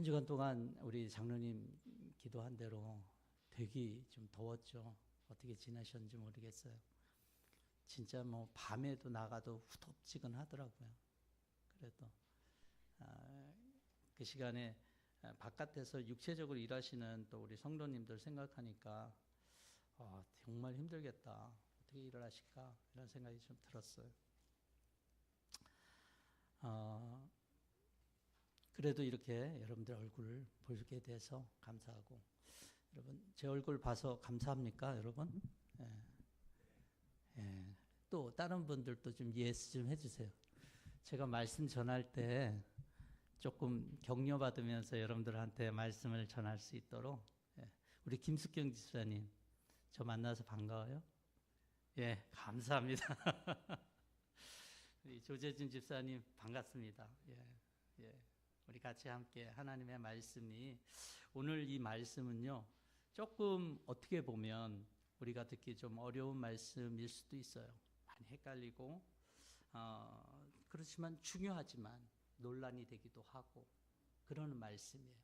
한 주간 동안 우리 장로님 기도한 대로 되게 좀 더웠죠. 어떻게 지내셨는지 모르겠어요. 진짜 뭐 밤에도 나가도 후덥지근하더라고요. 그래도 그 시간에 바깥에서 육체적으로 일하시는 또 우리 성도님들 생각하니까 정말 힘들겠다. 어떻게 일을 하실까 이런 생각이 좀 들었어요. 그래도 이렇게 여러분들 얼굴을 보게 돼서 감사하고, 여러분 제 얼굴 봐서 감사합니까, 여러분? 예. 또 다른 분들도 좀 예스 좀 해주세요. 제가 말씀 전할 때 조금 격려받으면서 여러분들한테 말씀을 전할 수 있도록, 우리 김숙경 집사님 저 만나서 반가워요. 예, 감사합니다. 우리 조재준 집사님 반갑습니다. 예. 우리 같이 함께 하나님의 말씀이, 오늘 이 말씀은요 조금 어떻게 보면 우리가 듣기 좀 어려운 말씀일 수도 있어요. 많이 헷갈리고 그렇지만 중요하지만 논란이 되기도 하고 그러는 말씀이에요.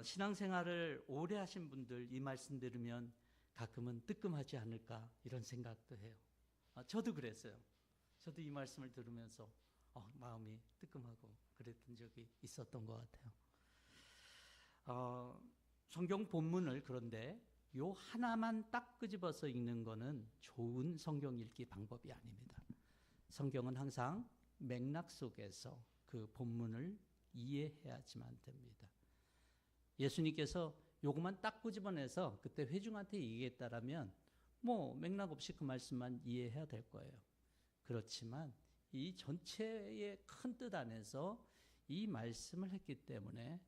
신앙생활을 오래 하신 분들 이 말씀 들으면 가끔은 뜨끔하지 않을까 이런 생각도 해요. 저도 그랬어요. 저도 이 말씀을 들으면서 마음이 뜨끔하고 그랬던 적이 있었던 것 같아요. 성경 본문을 그런데 요 하나만 딱 끄집어서 읽는 거는 좋은 성경 읽기 방법이 아닙니다. 성경은 항상 맥락 속에서 그 본문을 이해해야지만 됩니다. 예수님께서 요것만 딱 끄집어내서 그때 회중한테 얘기했다라면 뭐 맥락 없이 그 말씀만 이해해야 될 거예요. 그렇지만 이 전체의 큰 뜻 안에서 이 말씀을 했기 때문에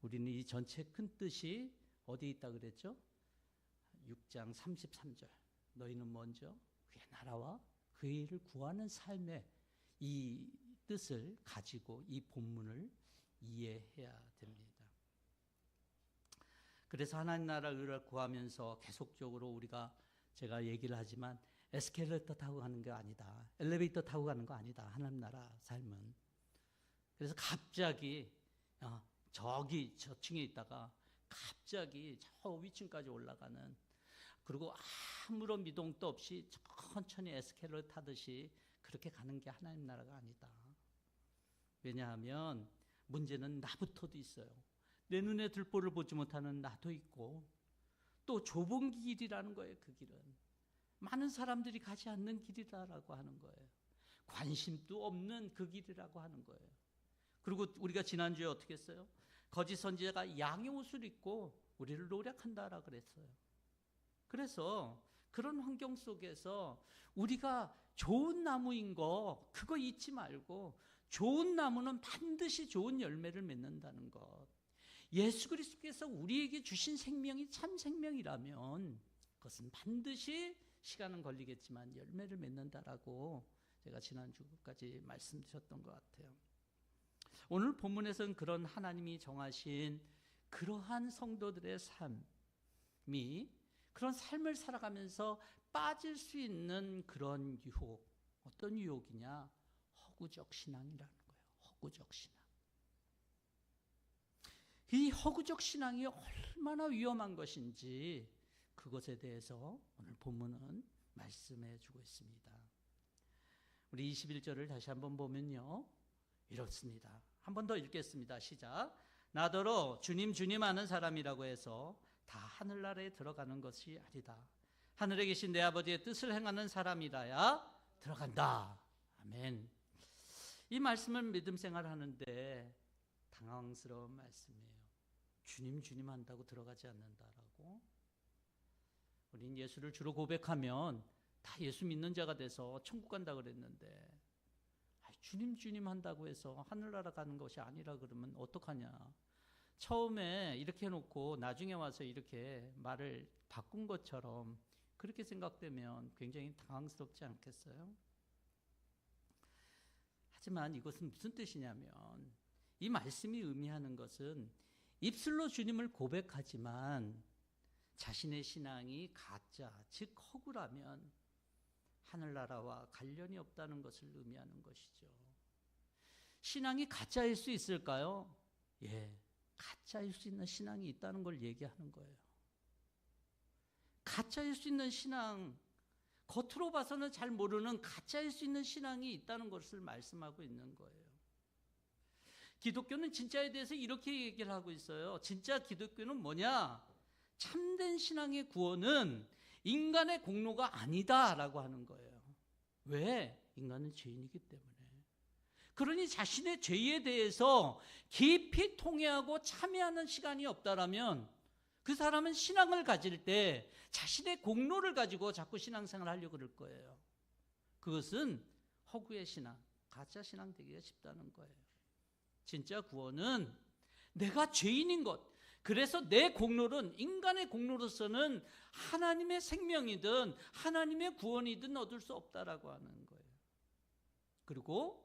우리는 이 전체 큰 뜻이 어디에 있다 그랬죠? 6장 33절 너희는 먼저 그의 나라와 그의 일을 구하는 삶의 이 뜻을 가지고 이 본문을 이해해야 됩니다. 그래서 하나님 나라 의를 구하면서 계속적으로 우리가, 제가 얘기를 하지만 에스컬레이터 타고 가는 게 아니다. 엘리베이터 타고 가는 거 아니다. 하나님 나라 삶은. 그래서 갑자기 저기 저층에 있다가 갑자기 저 위층까지 올라가는, 그리고 아무런 미동도 없이 천천히 에스컬레이터 타듯이 그렇게 가는 게 하나님 나라가 아니다. 왜냐하면 문제는 나부터도 있어요. 내 눈에 들보를 보지 못하는 나도 있고, 또 좁은 길이라는 거예요. 그 길은 많은 사람들이 가지 않는 길이라고 하는 거예요. 관심도 없는 그 길이라고 하는 거예요. 그리고 우리가 지난주에 어떻게 했어요? 거짓 선지자가 양의 옷을 입고 우리를 노력한다라 그랬어요. 그래서 그런 환경 속에서 우리가 좋은 나무인 거 그거 잊지 말고, 좋은 나무는 반드시 좋은 열매를 맺는다는 것. 예수 그리스도께서 우리에게 주신 생명이 참 생명이라면 그것은 반드시 시간은 걸리겠지만 열매를 맺는다라고 제가 지난주까지 말씀드렸던 것 같아요. 오늘 본문에서는 그런 하나님이 정하신 그러한 성도들의 삶이, 그런 삶을 살아가면서 빠질 수 있는 그런 유혹, 어떤 유혹이냐? 허구적 신앙이라는 거예요. 허구적 신앙. 이 허구적 신앙이 얼마나 위험한 것인지 그것에 대해서 오늘 본문은 말씀해 주고 있습니다. 우리 21절을 다시 한번 보면요, 이렇습니다. 한 번 더 읽겠습니다. 시작. 나더러 주님 주님 하는 사람이라고 해서 다 하늘나라에 들어가는 것이 아니다. 하늘에 계신 내 아버지의 뜻을 행하는 사람이라야 들어간다. 아멘. 이 말씀을 믿음 생활하는데 당황스러운 말씀이에요. 주님 주님 한다고 들어가지 않는다라고. 우린 예수를 주로 고백하면 다 예수 믿는 자가 돼서 천국 간다 그랬는데, 주님 주님 한다고 해서 하늘나라 가는 것이 아니라 그러면 어떡하냐. 처음에 이렇게 해놓고 나중에 와서 이렇게 말을 바꾼 것처럼 그렇게 생각되면 굉장히 당황스럽지 않겠어요? 하지만 이것은 무슨 뜻이냐면, 이 말씀이 의미하는 것은 입술로 주님을 고백하지만 자신의 신앙이 가짜, 즉 허구라면 하늘나라와 관련이 없다는 것을 의미하는 것이죠. 신앙이 가짜일 수 있을까요? 가짜일 수 있는 신앙이 있다는 걸 얘기하는 거예요. 가짜일 수 있는 신앙, 겉으로 봐서는 잘 모르는 가짜일 수 있는 신앙이 있다는 것을 말씀하고 있는 거예요. 기독교는 진짜에 대해서 이렇게 얘기를 하고 있어요. 진짜 기독교는 뭐냐? 참된 신앙의 구원은 인간의 공로가 아니다라고 하는 거예요. 왜? 인간은 죄인이기 때문에. 그러니 자신의 죄에 대해서 깊이 통회하고 참회하는 시간이 없다라면 그 사람은 신앙을 가질 때 자신의 공로를 가지고 자꾸 신앙생활을 하려고 그럴 거예요. 그것은 허구의 신앙, 가짜 신앙 되기가 쉽다는 거예요. 진짜 구원은 내가 죄인인 것, 그래서 내 공로는, 인간의 공로로서는 하나님의 생명이든 하나님의 구원이든 얻을 수 없다라고 하는 거예요. 그리고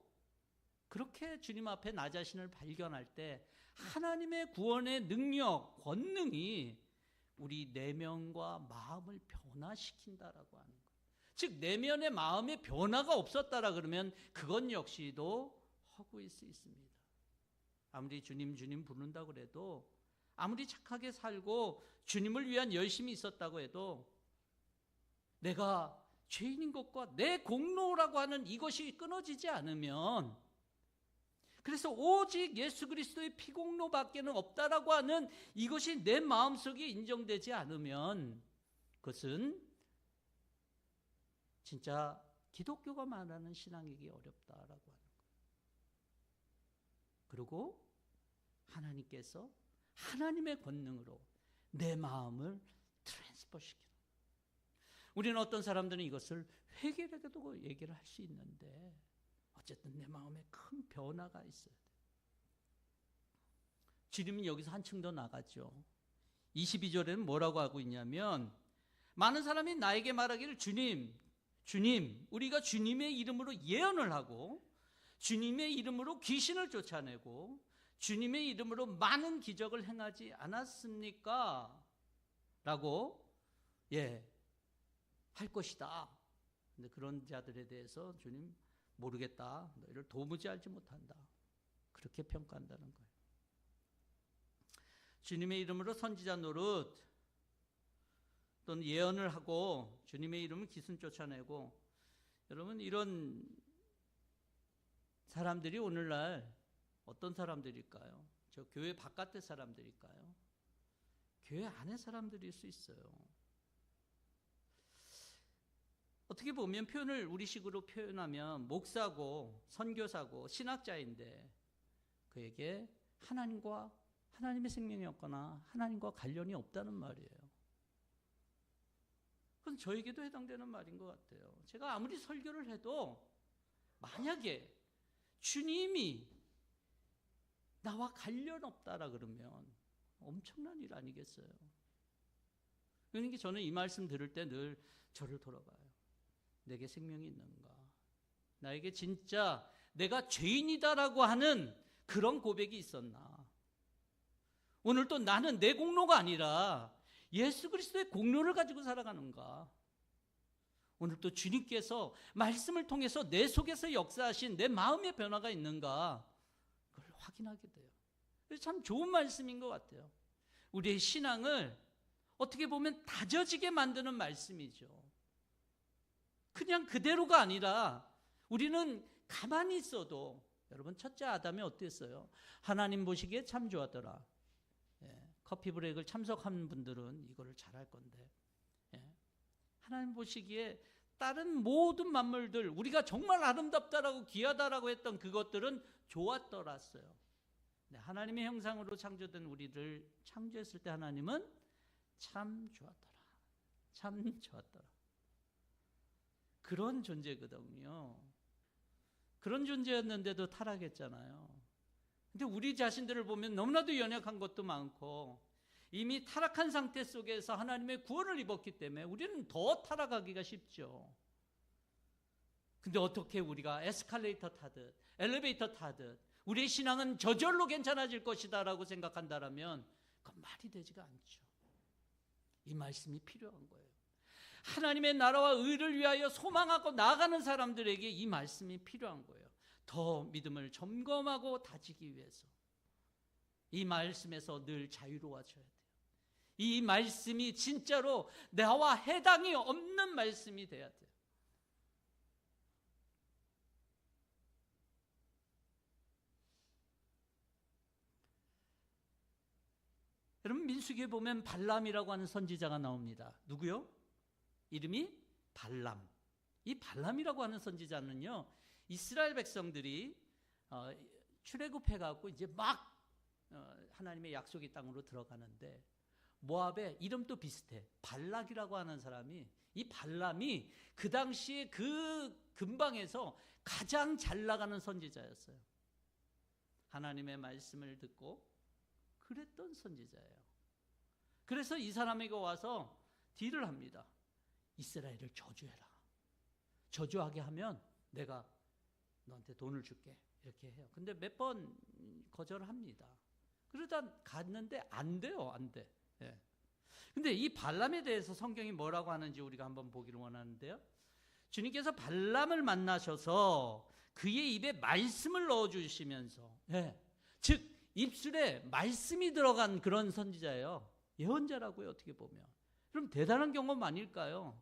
그렇게 주님 앞에 나 자신을 발견할 때 하나님의 구원의 능력, 권능이 우리 내면과 마음을 변화시킨다라고 하는 거예요. 즉 내면의 마음의 변화가 없었다라 그러면 그건 역시도 허구일 수 있습니다. 아무리 주님 주님 부른다고 해도, 아무리 착하게 살고 주님을 위한 열심이 있었다고 해도 내가 죄인인 것과 내 공로라고 하는 이것이 끊어지지 않으면, 그래서 오직 예수 그리스도의 피공로밖에는 없다라고 하는 이것이 내 마음속에 인정되지 않으면 그것은 진짜 기독교가 말하는 신앙이기 어렵다라고 하는 거예요. 그리고 하나님께서 하나님의 권능으로 내 마음을 트랜스퍼시키는, 우리는 어떤 사람들은 이것을 회개라고도 얘기를 할 수 있는데 어쨌든 내 마음에 큰 변화가 있어야 돼요. 주님은 여기서 한층 더 나갔죠. 22절에는 뭐라고 하고 있냐면, 많은 사람이 나에게 말하기를 주님, 주님, 우리가 주님의 이름으로 예언을 하고 주님의 이름으로 귀신을 쫓아내고 주님의 이름으로 많은 기적을 행하지 않았습니까? 라고 할 것이다. 근데 그런 자들에 대해서 주님 모르겠다, 너희를 도무지 알지 못한다, 그렇게 평가한다는 거예요. 주님의 이름으로 선지자 노릇 또는 예언을 하고 주님의 이름을 귀신 쫓아내고, 여러분 이런 사람들이 오늘날 어떤 사람들일까요? 저 교회 바깥의 사람들일까요? 교회 안의 사람들일 수 있어요. 어떻게 보면 표현을 우리식으로 표현하면 목사고 선교사고 신학자인데 그에게 하나님의 생명이 없거나 하나님과 관련이 없다는 말이에요. 그건 저에게도 해당되는 말인 것 같아요. 제가 아무리 설교를 해도 만약에 주님이 나와 관련 없다라 그러면 엄청난 일 아니겠어요? 그러니까 저는 이 말씀 들을 때 늘 저를 돌아봐요. 내게 생명이 있는가? 나에게 진짜 내가 죄인이다라고 하는 그런 고백이 있었나? 오늘 또 나는 내 공로가 아니라 예수 그리스도의 공로를 가지고 살아가는가? 오늘 또 주님께서 말씀을 통해서 내 속에서 역사하신 내 마음의 변화가 있는가? 그걸 확인하게 돼요. 그래서 참 좋은 말씀인 것 같아요. 우리의 신앙을 어떻게 보면 다져지게 만드는 말씀이죠. 그냥 그대로가 아니라 우리는 가만히 있어도, 여러분 첫째 아담이 어땠어요? 하나님 보시기에 참 좋았더라. 커피 브레이크를 참석한 분들은 이거를 잘할 건데, 하나님 보시기에 다른 모든 만물들, 우리가 정말 아름답다라고 귀하다라고 했던 그것들은 좋았더랐어요. 하나님의 형상으로 창조된 우리를 창조했을 때 하나님은 참 좋았더라, 참 좋았더라. 그런 존재거든요. 그런 존재였는데도 타락했잖아요. 근데 우리 자신들을 보면 너무나도 연약한 것도 많고 이미 타락한 상태 속에서 하나님의 구원을 입었기 때문에 우리는 더 타락하기가 쉽죠. 근데 어떻게 우리가 에스컬레이터 타듯 엘리베이터 타듯 우리의 신앙은 저절로 괜찮아질 것이다 라고 생각한다면 그건 말이 되지가 않죠. 이 말씀이 필요한 거예요. 하나님의 나라와 의를 위하여 소망하고 나아가는 사람들에게 이 말씀이 필요한 거예요. 더 믿음을 점검하고 다지기 위해서. 이 말씀에서 늘 자유로워져야 돼요. 이 말씀이 진짜로 나와 해당이 없는 말씀이 돼야 돼요. 여러분, 민수기에 보면 발람이라고 하는 선지자가 나옵니다. 누구요? 이름이 발람. 이 발람이라고 하는 선지자는요, 이스라엘 백성들이 출애굽해갖고 이제 막 하나님의 약속의 땅으로 들어가는데, 모압의 이름도 비슷해. 발락이라고 하는 사람이, 이 발람이 그 당시에 그 근방에서 가장 잘 나가는 선지자였어요. 하나님의 말씀을 듣고 그랬던 선지자예요. 그래서 이 사람에게 와서 딜을 합니다. 이스라엘을 저주해라. 저주하게 하면 내가 너한테 돈을 줄게. 이렇게 해요. 근데 몇 번 거절합니다. 그러다 갔는데 안 돼요. 안 돼. 예. 근데 이 발람에 대해서 성경이 뭐라고 하는지 우리가 한번 보기를 원하는데요. 주님께서 발람을 만나셔서 그의 입에 말씀을 넣어주시면서, 예. 즉 입술에 말씀이 들어간 그런 선지자예요. 예언자라고요, 어떻게 보면. 그럼 대단한 경험 아닐까요?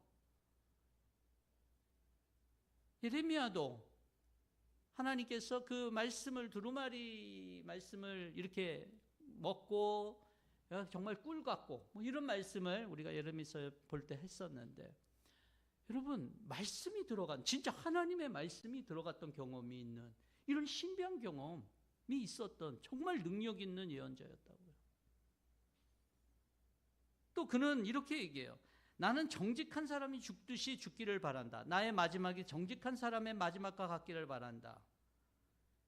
예레미야도 하나님께서 그 말씀을, 두루마리 말씀을 이렇게 먹고 정말 꿀 같고 뭐 이런 말씀을 우리가 예레미야서 볼 때 했었는데, 여러분, 말씀이 들어간, 진짜 하나님의 말씀이 들어갔던 경험이 있는 이런 신비한 경험이 있었던 정말 능력 있는 예언자였다고요. 또 그는 이렇게 얘기해요. 나는 정직한 사람이 죽듯이 죽기를 바란다. 나의 마지막이 정직한 사람의 마지막과 같기를 바란다.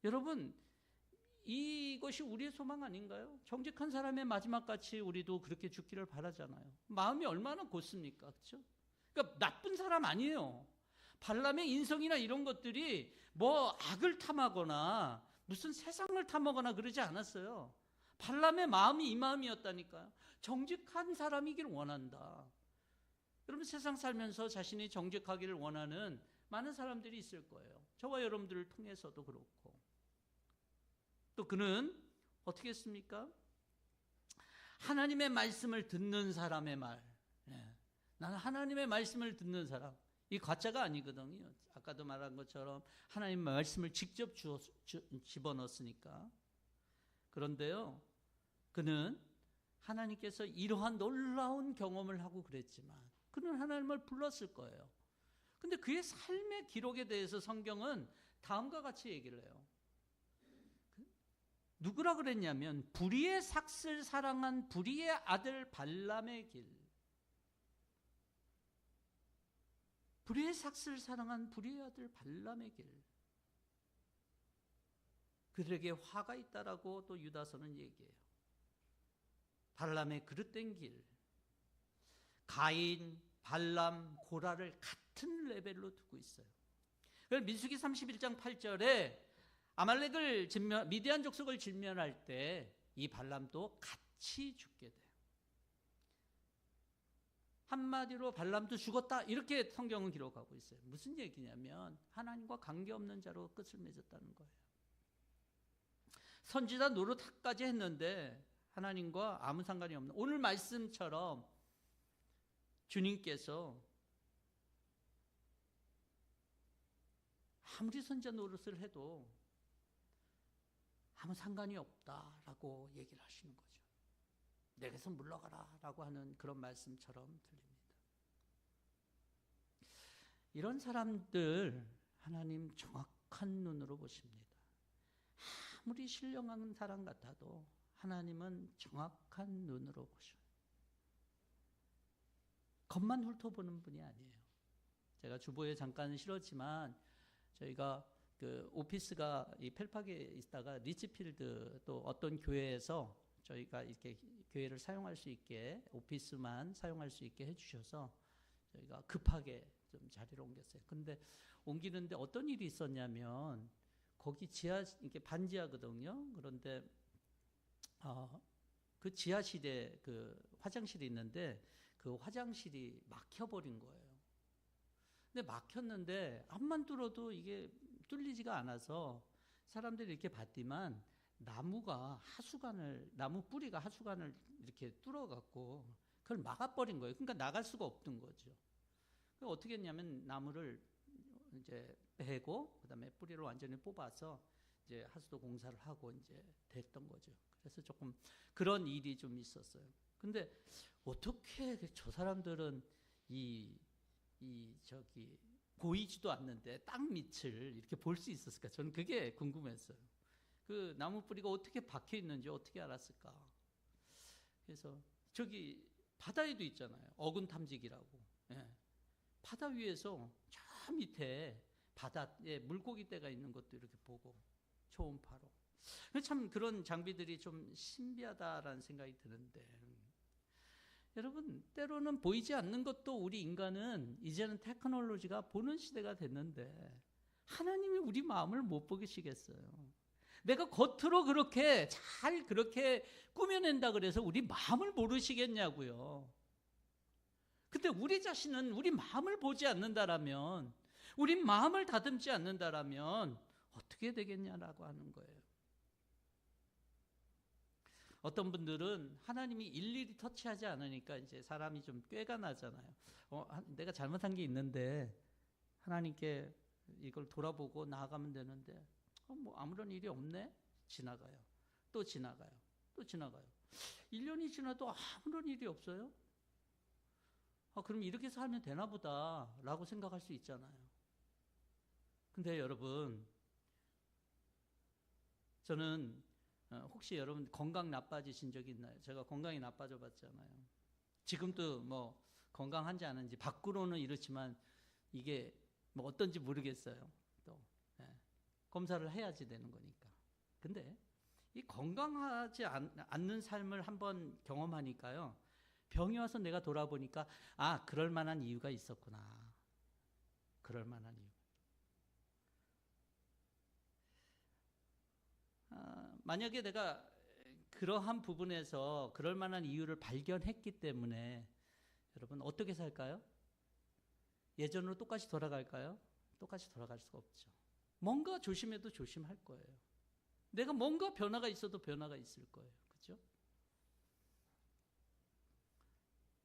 여러분, 이것이 우리의 소망 아닌가요? 정직한 사람의 마지막같이 우리도 그렇게 죽기를 바라잖아요. 마음이 얼마나 곧습니까? 그렇죠? 그러니까 나쁜 사람 아니에요. 발람의 인성이나 이런 것들이 뭐 악을 탐하거나 무슨 세상을 탐하거나 그러지 않았어요. 발람의 마음이 이 마음이었다니까요. 정직한 사람이길 원한다. 여러분, 세상 살면서 자신이 정직하기를 원하는 많은 사람들이 있을 거예요. 저와 여러분들을 통해서도 그렇고. 또 그는 어떻게 했습니까? 하나님의 말씀을 듣는 사람의 말. 네. 나는 하나님의 말씀을 듣는 사람. 이 가짜가 아니거든요. 아까도 말한 것처럼 하나님의 말씀을 직접 집어넣었으니까. 그런데요, 그는 하나님께서 이러한 놀라운 경험을 하고 그랬지만 그는 하나님을 불렀을 거예요. 근데 그의 삶의 기록에 대해서 성경은 다음과 같이 얘기를 해요. 누구라 그랬냐면 불의의 삭슬 사랑한 불의의 아들 발람의 길. 불의의 삭슬 사랑한 불의의 아들 발람의 길. 그들에게 화가 있다라고 또 유다서는 얘기해요. 발람의 그릇된 길. 가인, 발람, 고라를 같은 레벨로 두고 있어요. 그래서 민수기 31장 8절에 아말렉을 미디안 족속을 진멸할 때 이 발람도 같이 죽게 돼요. 한마디로 발람도 죽었다, 이렇게 성경은 기록하고 있어요. 무슨 얘기냐면 하나님과 관계없는 자로 끝을 맺었다는 거예요. 선지자 노릇까지 했는데 하나님과 아무 상관이 없는, 오늘 말씀처럼 주님께서 아무리 선지자 노릇을 해도 아무 상관이 없다라고 얘기를 하시는 거죠. 내게서 물러가라 라고 하는 그런 말씀처럼 들립니다. 이런 사람들 하나님 정확한 눈으로 보십니다. 아무리 신령한 사람 같아도 하나님은 정확한 눈으로 보셔요. 겉만 훑어보는 분이 아니에요. 제가 주보에 잠깐 실었지만 저희가 그 오피스가 이 펠팍에 있다가 리치필드 또 어떤 교회에서 저희가 이렇게 교회를 사용할 수 있게, 오피스만 사용할 수 있게 해주셔서 저희가 급하게 좀 자리를 옮겼어요. 근데 옮기는데 어떤 일이 있었냐면 거기 지하, 이렇게 반지하거든요. 그런데 그 지하실에 그 화장실이 있는데 그 화장실이 막혀버린 거예요. 근데 막혔는데 앞만 뚫어도 이게 뚫리지가 않아서 사람들이 이렇게 봤지만 나무 뿌리가 하수관을 이렇게 뚫어갖고 그걸 막아버린 거예요. 그러니까 나갈 수가 없던 거죠. 그래서 어떻게 했냐면 나무를 이제 베고 그다음에 뿌리를 완전히 뽑아서 이제 하수도 공사를 하고 이제 됐던 거죠. 그래서 조금 그런 일이 좀 있었어요. 근데 어떻게 저 사람들은 저기 보이지도 않는데 땅 밑을 이렇게 볼 수 있었을까? 저는 그게 궁금했어요. 그 나무 뿌리가 어떻게 박혀 있는지 어떻게 알았을까? 그래서 저기 바다에도 있잖아요. 어군 탐지기라고. 예. 바다 위에서 저 밑에 바다에 물고기 떼가 있는 것도 이렇게 보고 초음파로. 참 그런 장비들이 좀 신비하다라는 생각이 드는데, 여러분 때로는 보이지 않는 것도 우리 인간은 이제는 테크놀로지가 보는 시대가 됐는데 하나님이 우리 마음을 못 보시겠어요? 내가 겉으로 그렇게 잘 그렇게 꾸며낸다 그래서 우리 마음을 모르시겠냐고요. 근데 우리 자신은 우리 마음을 보지 않는다라면, 우리 마음을 다듬지 않는다라면 어떻게 되겠냐라고 하는 거예요. 어떤 분들은 하나님이 일일이 터치하지 않으니까 이제 사람이 좀 꾀가 나잖아요. 내가 잘못한 게 있는데 하나님께 이걸 돌아보고 나아가면 되는데 뭐 아무런 일이 없네? 지나가요. 또 지나가요. 또 지나가요. 1년이 지나도 아무런 일이 없어요? 그럼 이렇게 살면 되나 보다 라고 생각할 수 있잖아요. 근데 여러분, 저는 혹시 여러분 건강 나빠지신 적 있나요? 제가 건강이 나빠져 봤잖아요. 지금도 뭐 건강한지 아닌지 밖으로는 이렇지만 이게 뭐 어떤지 모르겠어요. 또 검사를 해야지 되는 거니까. 근데 이 건강하지 않는 삶을 한번 경험하니까요, 병이 와서 내가 돌아보니까 그럴 만한 이유가 있었구나. 그럴 만한 이유. 만약에 내가 그러한 부분에서 그럴 만한 이유를 발견했기 때문에 여러분 어떻게 살까요? 예전으로 똑같이 돌아갈까요? 똑같이 돌아갈 수가 없죠. 뭔가 조심해도 조심할 거예요. 내가 뭔가 변화가 있어도 변화가 있을 거예요. 그렇죠?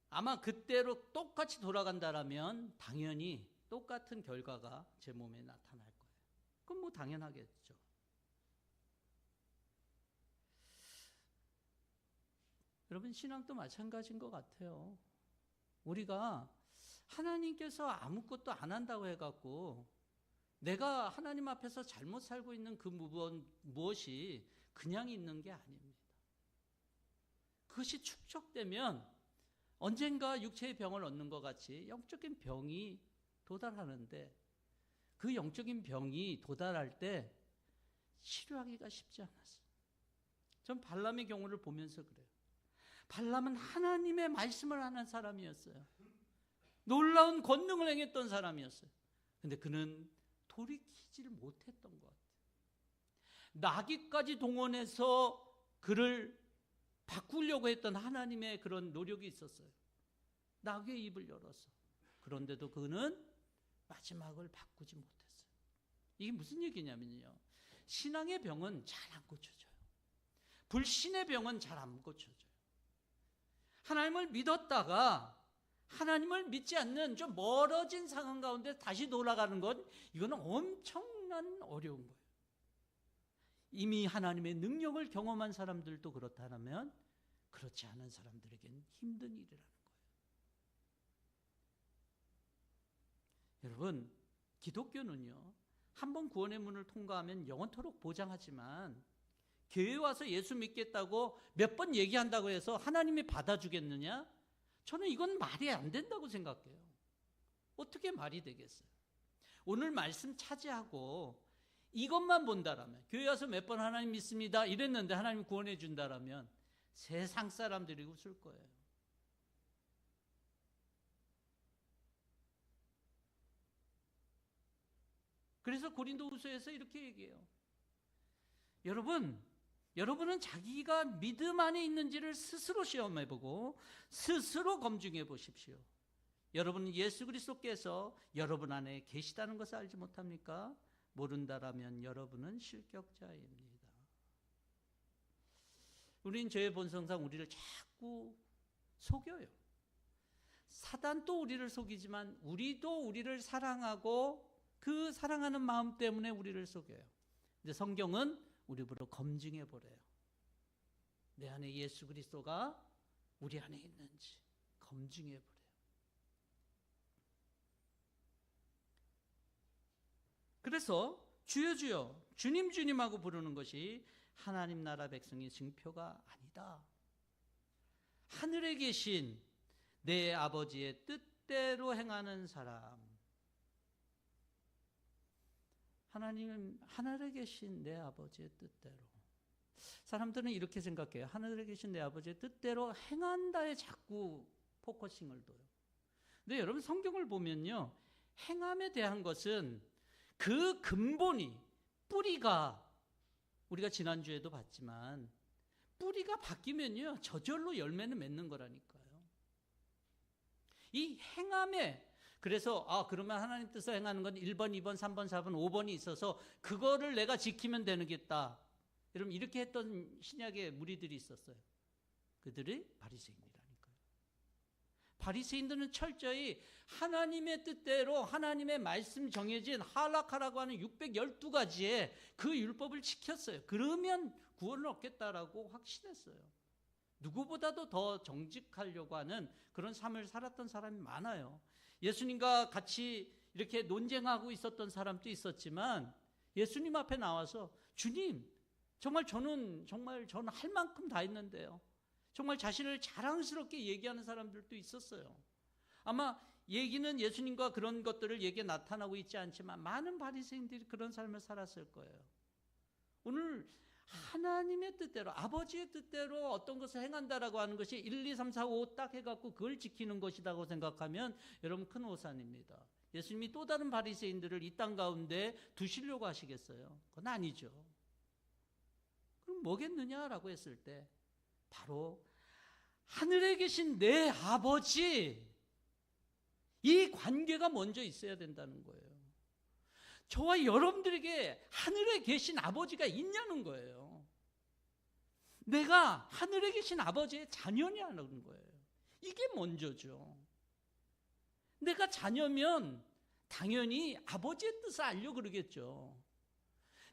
아마 그때로 똑같이 돌아간다라면 당연히 똑같은 결과가 제 몸에 나타날 거예요. 그건 뭐 당연하겠죠. 여러분 신앙도 마찬가지인 것 같아요. 우리가 하나님께서 아무것도 안 한다고 해갖고 내가 하나님 앞에서 잘못 살고 있는 그 무엇이 그냥 있는 게 아닙니다. 그것이 축적되면 언젠가 육체의 병을 얻는 것 같이 영적인 병이 도달하는데, 그 영적인 병이 도달할 때 치료하기가 쉽지 않았어요. 전 발람의 경우를 보면서 그래요. 발람은 하나님의 말씀을 하는 사람이었어요. 놀라운 권능을 행했던 사람이었어요. 근데 그는 돌이키지를 못했던 것 같아요. 나귀까지 동원해서 그를 바꾸려고 했던 하나님의 그런 노력이 있었어요. 나귀의 입을 열어서. 그런데도 그는 마지막을 바꾸지 못했어요. 이게 무슨 얘기냐면요, 신앙의 병은 잘 안 고쳐져요. 불신의 병은 잘 안 고쳐져요. 하나님을 믿었다가 하나님을 믿지 않는 좀 멀어진 상황 가운데 다시 돌아가는 건, 이거는 엄청난 어려운 거예요. 이미 하나님의 능력을 경험한 사람들도 그렇다면 그렇지 않은 사람들에게는 힘든 일이라는 거예요. 여러분, 기독교는요, 한번 구원의 문을 통과하면 영원토록 보장하지만 교회 와서 예수 믿겠다고 몇 번 얘기한다고 해서 하나님이 받아주겠느냐? 저는 이건 말이 안 된다고 생각해요. 어떻게 말이 되겠어요? 오늘 말씀 차지하고 이것만 본다라면, 교회 와서 몇 번 하나님 믿습니다 이랬는데 하나님 구원해 준다라면 세상 사람들이 웃을 거예요. 그래서 고린도후서에서 이렇게 얘기해요. 여러분은 자기가 믿음 안에 있는지를 스스로 시험해보고 스스로 검증해 보십시오. 여러분은 예수 그리스도께서 여러분 안에 계시다는 것을 알지 못합니까? 모른다라면 여러분은 실격자입니다. 우린 죄의 본성상 우리를 자꾸 속여요. 사단도 우리를 속이지만 우리도 우리를 사랑하고 그 사랑하는 마음 때문에 우리를 속여요. 근데 성경은 우리 입으로 검증해 보래요. 내 안에 예수 그리스도가 우리 안에 있는지 검증해 보래요. 그래서 주여 주여 주님 주님하고 부르는 것이 하나님 나라 백성의 증표가 아니다. 하늘에 계신 내 아버지의 뜻대로 행하는 사람. 하나님 하늘에 계신 내 아버지의 뜻대로. 사람들은 이렇게 생각해요. 하늘에 계신 내 아버지의 뜻대로 행한다에 자꾸 포커싱을 둬요. 근데 여러분 성경을 보면요, 행함에 대한 것은 그 근본이, 뿌리가, 우리가 지난주에도 봤지만 뿌리가 바뀌면요 저절로 열매는 맺는 거라니까요. 이 행함에, 그래서 그러면 하나님 뜻을 행하는 건 1번, 2번, 3번, 4번, 5번이 있어서 그거를 내가 지키면 되겠다. 여러분 이렇게 했던 신약의 무리들이 있었어요. 그들이 바리새인이라니까요. 바리새인들은 철저히 하나님의 뜻대로 하나님의 말씀 정해진 할라카라고 하는 612가지의 그 율법을 지켰어요. 그러면 구원을 얻겠다라고 확신했어요. 누구보다도 더 정직하려고 하는 그런 삶을 살았던 사람이 많아요. 예수님과 같이 이렇게 논쟁하고 있었던 사람도 있었지만 예수님 앞에 나와서 주님, 저는 할 만큼 다 했는데요. 정말 자신을 자랑스럽게 얘기하는 사람들도 있었어요. 아마 얘기는 예수님과 그런 것들을 얘기에 나타나고 있지 않지만 많은 바리새인들이 그런 삶을 살았을 거예요. 오늘 하나님의 뜻대로, 아버지의 뜻대로 어떤 것을 행한다라고 하는 것이 1, 2, 3, 4, 5 딱 해갖고 그걸 지키는 것이라고 생각하면 여러분 큰 오산입니다. 예수님이 또 다른 바리새인들을 이 땅 가운데 두시려고 하시겠어요? 그건 아니죠. 그럼 뭐겠느냐라고 했을 때 바로 하늘에 계신 내 아버지, 이 관계가 먼저 있어야 된다는 거예요. 저와 여러분들에게 하늘에 계신 아버지가 있냐는 거예요. 내가 하늘에 계신 아버지의 자녀냐는 거예요. 이게 먼저죠. 내가 자녀면 당연히 아버지의 뜻을 알려고 그러겠죠.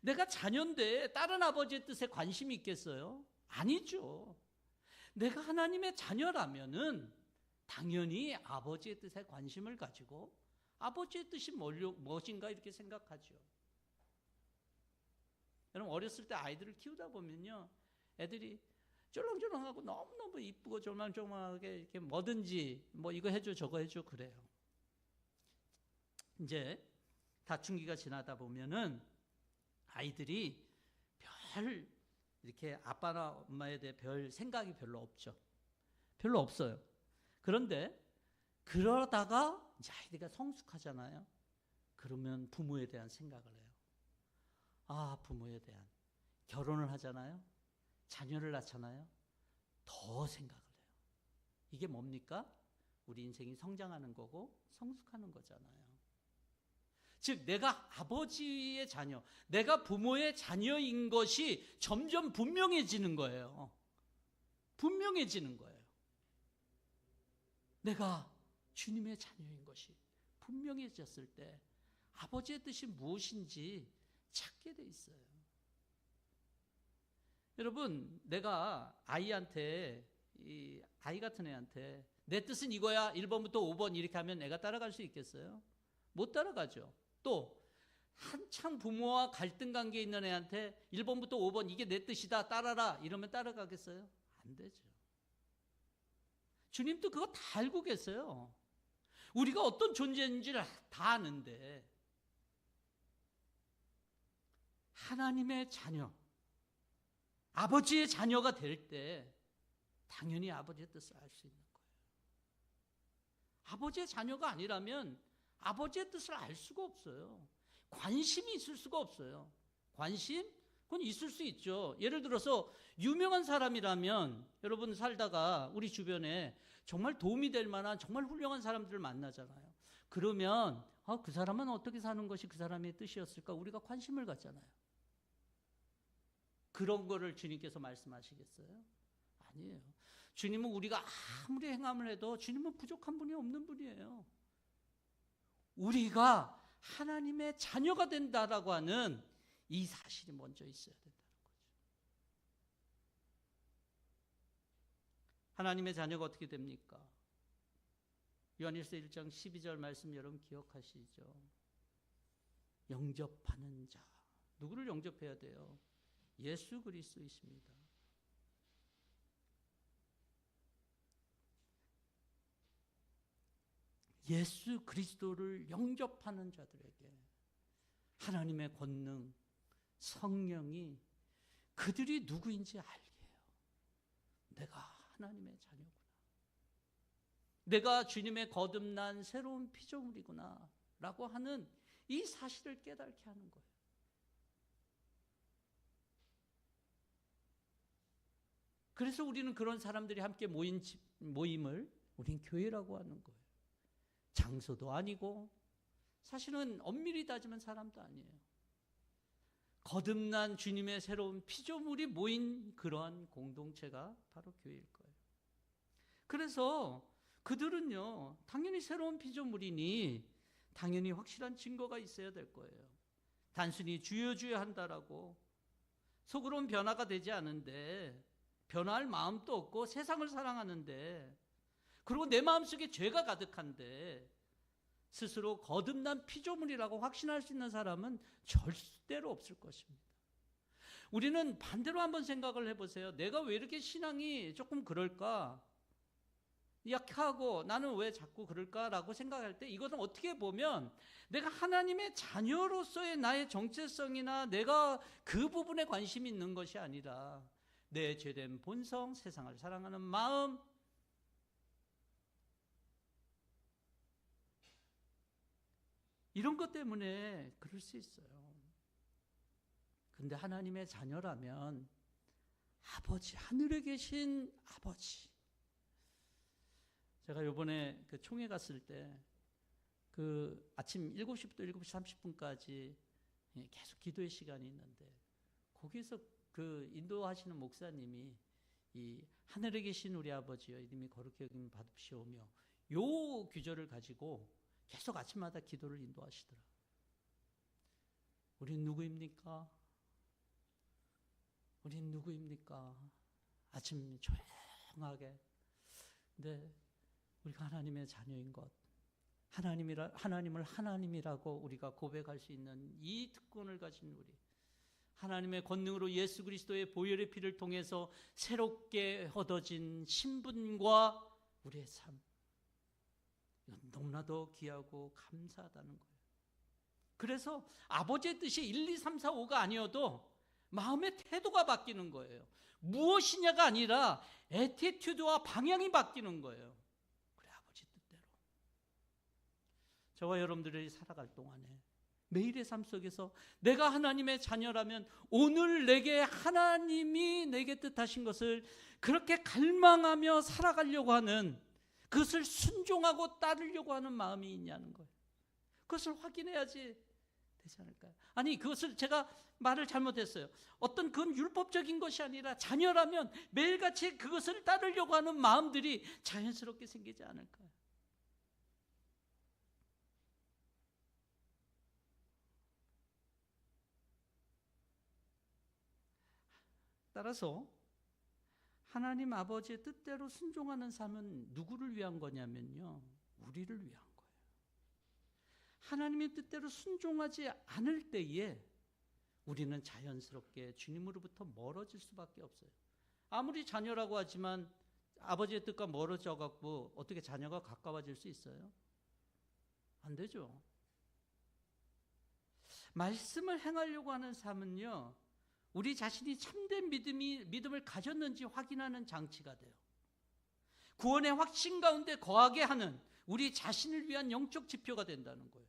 내가 자녀인데 다른 아버지의 뜻에 관심이 있겠어요? 아니죠. 내가 하나님의 자녀라면은 당연히 아버지의 뜻에 관심을 가지고 아버지의 뜻이 무엇인가 이렇게 생각하죠. 여러분 어렸을 때 아이들을 키우다 보면요, 애들이 쫄렁쫄렁하고 너무너무 이쁘고 조망조망하게 이렇게 뭐든지 이거 해줘 저거 해줘 그래요. 이제 사춘기가 지나다 보면은 아이들이 이렇게 아빠나 엄마에 대해 별 생각이 별로 없죠. 별로 없어요. 그런데 그러다가 이제 아이들이 성숙하잖아요. 그러면 부모에 대한 생각을 해요. 부모에 대한, 결혼을 하잖아요. 자녀를 낳잖아요. 더 생각을 해요. 이게 뭡니까? 우리 인생이 성장하는 거고 성숙하는 거잖아요. 즉 내가 아버지의 자녀, 내가 부모의 자녀인 것이 점점 분명해지는 거예요. 분명해지는 거예요. 내가 주님의 자녀인 것이 분명해졌을 때 아버지의 뜻이 무엇인지 찾게 돼 있어요. 여러분, 내가 아이한테, 아이 같은 애한테 내 뜻은 이거야 1번부터 5번 이렇게 하면 애가 따라갈 수 있겠어요? 못 따라가죠. 또 한창 부모와 갈등 관계에 있는 애한테 1번부터 5번 이게 내 뜻이다 따라라 이러면 따라가겠어요? 안 되죠. 주님도 그거 다 알고 계세요. 우리가 어떤 존재인지를 다 아는데 하나님의 자녀, 아버지의 자녀가 될 때 당연히 아버지의 뜻을 알 수 있는 거예요. 아버지의 자녀가 아니라면 아버지의 뜻을 알 수가 없어요. 관심이 있을 수가 없어요. 관심? 그건 있을 수 있죠. 예를 들어서 유명한 사람이라면 여러분 살다가 우리 주변에 정말 도움이 될 만한 정말 훌륭한 사람들을 만나잖아요. 그러면 그 사람은 어떻게 사는 것이 그 사람의 뜻이었을까? 우리가 관심을 갖잖아요. 그런 거를 주님께서 말씀하시겠어요? 아니에요. 주님은 우리가 아무리 행함을 해도 주님은 부족한 분이 없는 분이에요. 우리가 하나님의 자녀가 된다라고 하는 이 사실이 먼저 있어야 된다는 거죠. 하나님의 자녀가 어떻게 됩니까? 요한일서 1장 12절 말씀 여러분 기억하시죠? 영접하는 자. 누구를 영접해야 돼요? 예수 그리스도이십니다. 예수 그리스도를 영접하는 자들에게 하나님의 권능, 성령이 그들이 누구인지 알게 해요. 내가 하나님의 자녀구나. 내가 주님의 거듭난 새로운 피조물이구나 라고 하는 이 사실을 깨닫게 하는 거예요. 그래서 우리는 그런 사람들이 함께 모임을 우린 교회라고 하는 거예요. 장소도 아니고 사실은 엄밀히 따지면 사람도 아니에요. 거듭난 주님의 새로운 피조물이 모인 그러한 공동체가 바로 교회일 거예요. 그래서 그들은요, 당연히 새로운 피조물이니 당연히 확실한 증거가 있어야 될 거예요. 단순히 주여 주여 한다라고 속으로는 변화가 되지 않은데, 변화할 마음도 없고 세상을 사랑하는데, 그리고 내 마음속에 죄가 가득한데 스스로 거듭난 피조물이라고 확신할 수 있는 사람은 절대로 없을 것입니다. 우리는 반대로 한번 생각을 해보세요. 내가 왜 이렇게 신앙이 조금 그럴까? 약하고 나는 왜 자꾸 그럴까라고 생각할 때, 이것은 어떻게 보면 내가 하나님의 자녀로서의 나의 정체성이나 내가 그 부분에 관심이 있는 것이 아니라 내 죄된 본성, 세상을 사랑하는 마음, 이런 것 때문에 그럴 수 있어요. 근데 하나님의 자녀라면 아버지, 하늘에 계신 아버지. 제가 요번에 그 총회 갔을 때 그 아침 7시부터 7시 30분까지 계속 기도의 시간이 있는데, 거기서 그 인도하시는 목사님이 이 하늘에 계신 우리 아버지여 이름이 거룩히 여김을 받으시오며 요 규절을 가지고 계속 아침마다 기도를 인도하시더라. 우린 누구입니까? 우린 누구입니까? 아침 조용하게. 근데 우리가 하나님의 자녀인 것, 하나님을 하나님이라고 우리가 고백할 수 있는 이 특권을 가진 우리, 하나님의 권능으로 예수 그리스도의 보혈의 피를 통해서 새롭게 얻어진 신분과 우리의 삶, 이건 너무나도 귀하고 감사하다는 거예요. 그래서 아버지의 뜻이 1, 2, 3, 4, 5가 아니어도 마음의 태도가 바뀌는 거예요. 무엇이냐가 아니라 애티튜드와 방향이 바뀌는 거예요. 그래, 아버지 뜻대로. 저와 여러분들이 살아갈 동안에 매일의 삶 속에서 내가 하나님의 자녀라면 오늘 내게 하나님이 내게 뜻하신 것을 그렇게 갈망하며 살아가려고 하는, 그것을 순종하고 따르려고 하는 마음이 있냐는 거예요. 그것을 확인해야지 되지 않을까요? 아니, 그것을 제가 말을 잘못했어요. 어떤 그건 율법적인 것이 아니라 자녀라면 매일같이 그것을 따르려고 하는 마음들이 자연스럽게 생기지 않을까요? 따라서 하나님 아버지의 뜻대로 순종하는 삶은 누구를 위한 거냐면요, 우리를 위한 거예요. 하나님의 뜻대로 순종하지 않을 때에 우리는 자연스럽게 주님으로부터 멀어질 수밖에 없어요. 아무리 자녀라고 하지만 아버지의 뜻과 멀어져 갖고 어떻게 자녀가 가까워질 수 있어요? 안 되죠. 말씀을 행하려고 하는 삶은요, 우리 자신이 참된 믿음을 가졌는지 확인하는 장치가 돼요. 구원의 확신 가운데 거하게 하는 우리 자신을 위한 영적 지표가 된다는 거예요.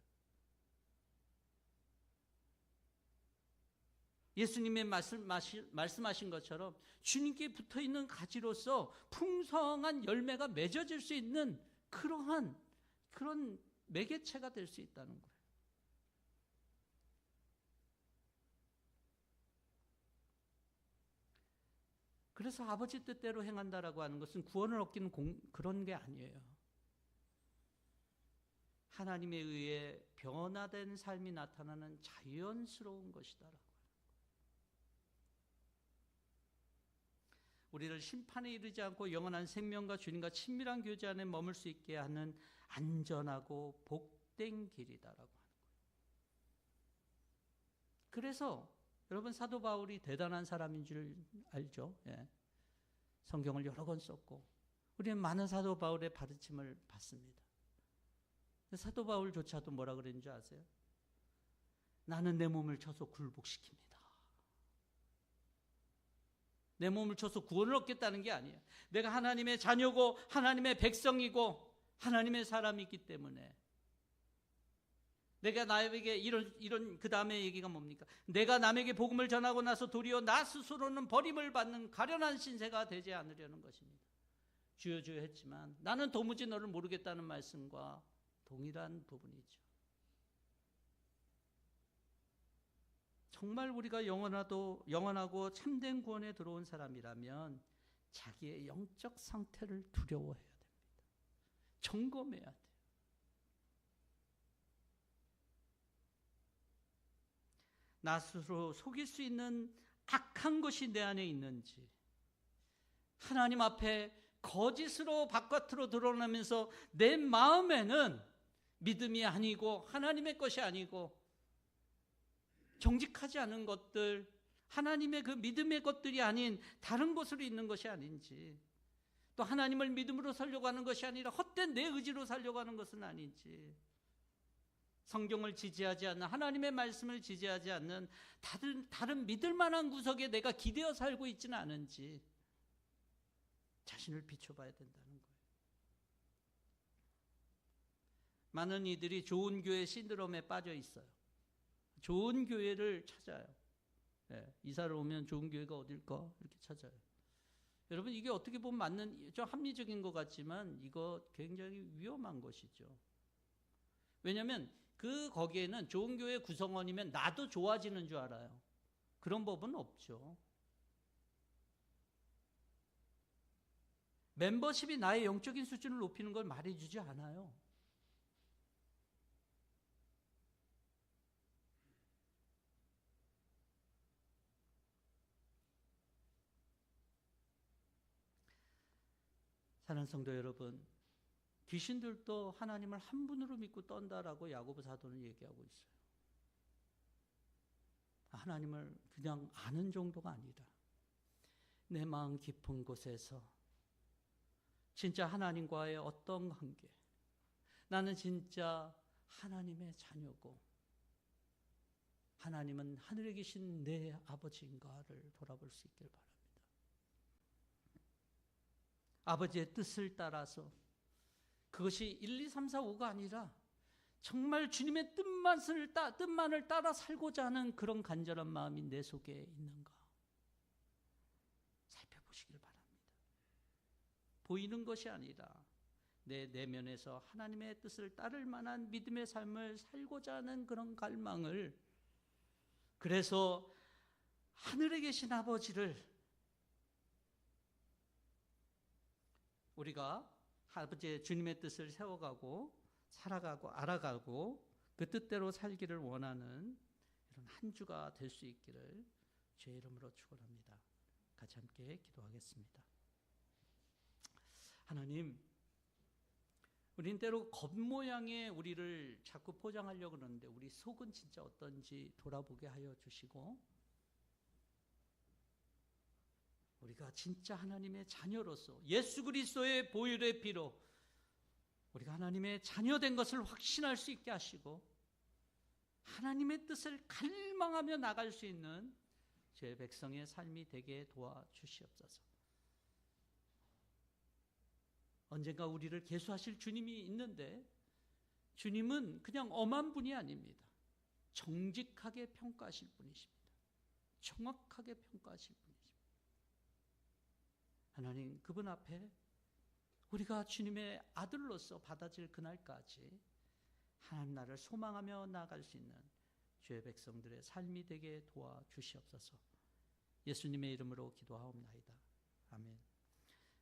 예수님의 말씀하신 것처럼 주님께 붙어있는 가지로서 풍성한 열매가 맺어질 수 있는 그런 매개체가 될 수 있다는 거예요. 그래서 아버지 뜻대로 행한다라고 하는 것은 구원을 얻기는 그런 게 아니에요. 하나님에 의해 변화된 삶이 나타나는 자연스러운 것이다라고. 우리를 심판에 이르지 않고 영원한 생명과 주님과 친밀한 교제 안에 머물 수 있게 하는 안전하고 복된 길이다라고 하는 거예요. 그래서 여러분, 사도 바울이 대단한 사람인 줄 알죠? 예. 성경을 여러 권 썼고 우리는 많은 사도 바울의 가르침을 받습니다. 사도 바울조차도 뭐라 그랬는 줄 아세요? 나는 내 몸을 쳐서 굴복시킵니다. 내 몸을 쳐서 구원을 얻겠다는 게 아니에요. 내가 하나님의 자녀고 하나님의 백성이고 하나님의 사람이기 때문에 내가 나에게 이런 그 다음에 얘기가 뭡니까? 내가 남에게 복음을 전하고 나서 도리어 나 스스로는 버림을 받는 가련한 신세가 되지 않으려는 것입니다. 주여 주여 했지만 나는 도무지 너를 모르겠다는 말씀과 동일한 부분이죠. 정말 우리가 영원하고 참된 구원에 들어온 사람이라면 자기의 영적 상태를 두려워해야 됩니다. 점검해야 돼요. 나 스스로 속일 수 있는 악한 것이 내 안에 있는지, 하나님 앞에 거짓으로 바깥으로 드러나면서 내 마음에는 믿음이 아니고 하나님의 것이 아니고 정직하지 않은 것들, 하나님의 그 믿음의 것들이 아닌 다른 것으로 있는 것이 아닌지, 또 하나님을 믿음으로 살려고 하는 것이 아니라 헛된 내 의지로 살려고 하는 것은 아닌지, 성경을 지지하지 않는, 하나님의 말씀을 지지하지 않는 다른 믿을 만한 구석에 내가 기대어 살고 있지는 않은지 자신을 비춰봐야 된다는 거예요. 많은 이들이 좋은 교회 신드롬에 빠져 있어요. 좋은 교회를 찾아요. 네, 이사를 오면 좋은 교회가 어딜까 이렇게 찾아요. 여러분, 이게 어떻게 보면 맞는, 좀 합리적인 것 같지만 이거 굉장히 위험한 것이죠. 왜냐하면 거기에는 좋은 교회 구성원이면 나도 좋아지는 줄 알아요. 그런 법은 없죠. 멤버십이 나의 영적인 수준을 높이는 걸 말해주지 않아요. 사랑하는 성도 여러분, 귀신들도 하나님을 한 분으로 믿고 떤다라고 야고보 사도는 얘기하고 있어요. 하나님을 그냥 아는 정도가 아니라 내 마음 깊은 곳에서 진짜 하나님과의 어떤 관계, 나는 진짜 하나님의 자녀고 하나님은 하늘에 계신 내 아버지인가를 돌아볼 수 있길 바랍니다. 아버지의 뜻을 따라서, 그것이 1, 2, 3, 4, 5가 아니라 정말 주님의 뜻만을 따라 살고자 하는 그런 간절한 마음이 내 속에 있는가 살펴보시길 바랍니다. 보이는 것이 아니라 내 내면에서 하나님의 뜻을 따를 만한 믿음의 삶을 살고자 하는 그런 갈망을, 그래서 하늘에 계신 아버지를 우리가 아버지의 주님의 뜻을 세워가고 살아가고 알아가고 그 뜻대로 살기를 원하는 이런 한 주가 될 수 있기를 주의 이름으로 축원합니다. 같이 함께 기도하겠습니다. 하나님, 우린 때로 겉모양의 우리를 자꾸 포장하려고 그러는데 우리 속은 진짜 어떤지 돌아보게 하여 주시고, 우리가 진짜 하나님의 자녀로서 예수 그리스도의 보혈의 피로 우리가 하나님의 자녀된 것을 확신할 수 있게 하시고 하나님의 뜻을 갈망하며 나갈 수 있는 제 백성의 삶이 되게 도와주시옵소서. 언젠가 우리를 계수하실 주님이 있는데 주님은 그냥 엄한 분이 아닙니다. 정직하게 평가하실 분이십니다. 정확하게 평가하실 분이십니다. 하나님, 그분 앞에 우리가 주님의 아들로서 받아질 그날까지 하나님 나를 소망하며 나아갈 수 있는 주의 백성들의 삶이 되게 도와주시옵소서. 예수님의 이름으로 기도하옵나이다. 아멘.